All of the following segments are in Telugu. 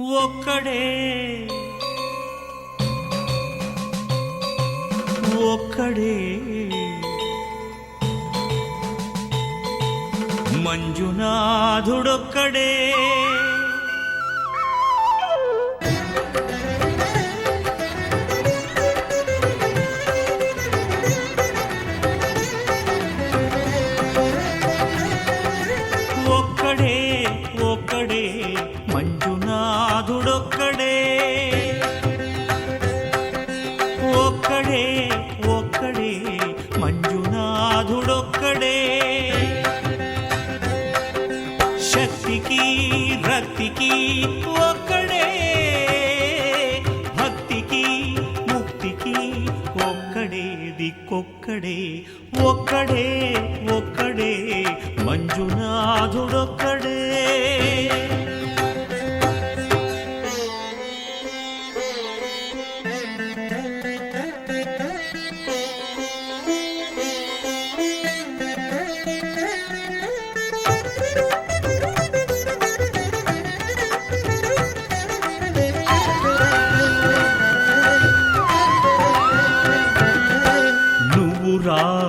ఒక్కడే ఒక్కడే మంజునాథుడొక్కడే ఒక్కడే ఒక్కడే మంజునాథుడొక్కడే ఒక్కడే ఒక్కడే మంజునాథుడొక్కడే శక్తికి రక్తికి ఒక్కడే భక్తికి ముక్తికి ఒక్కడే దిక్కొక్కడే ఒక్కడే ఒక్కడే మంజునాథుడొక్కడే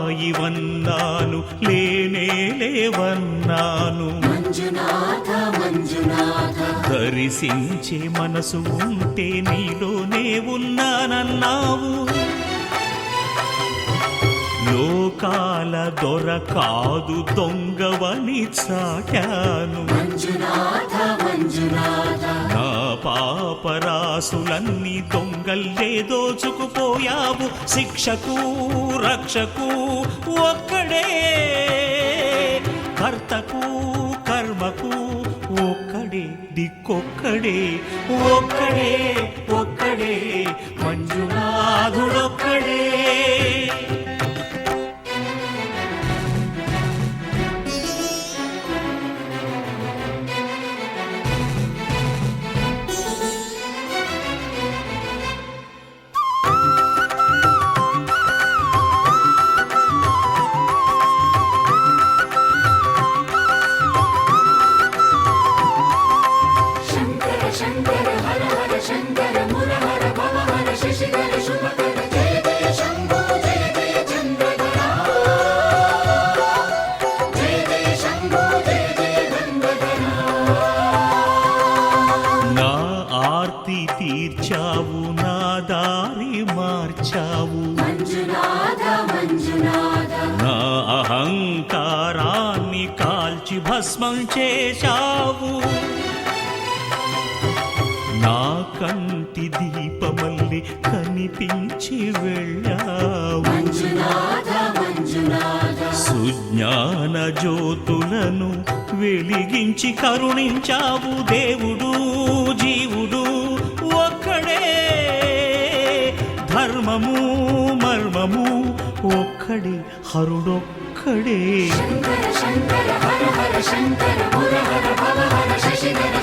రాయివన్నాను లేనే లేవన్నాను మంజునాథ మంజునాథ దర్శించే మనసు ఉంటే నీలోనే ఉన్నానన్నావు లోకాల దొర కాదు దొంగవని చాటాను మంజునాథ మంజునాథ నా పాపరాసులన్నీ దొంగల్లే దోచుకుపోయావు శిక్షకు రక్షకు ఒక్కడే కర్తకు కర్మకు ఒక్కడే దిక్కొక్కడే ఒక్కడే ఒక్కడే మంజునాథుడొక్కడే శంకర హర హర శంకర మురహర భవహర శశిధర శుభకర జయ జయ శంభో జయ జయ చంద్రధర జయ జయ శంభో జయ జయ గంగధర నా ఆర్తి తీర్చావు నా దారి మార్చావు మంజునాథ మంజునాథ నా అహంకారాన్ని కాల్చి భస్మం చేశావు నా కంటి దీపమల్లి కనిపించి వెళ్ళావు మంజునాథ మంజునాథ సుజ్ఞాన జ్యోతులను వెలిగించి కరుణించావు దేవుడు జీవుడు ఒక్కడే ధర్మము మర్మము ఒక్కడే హరుడొక్కడే శంకర శంకర హర హర శంకర మురహర భవహర శశిధర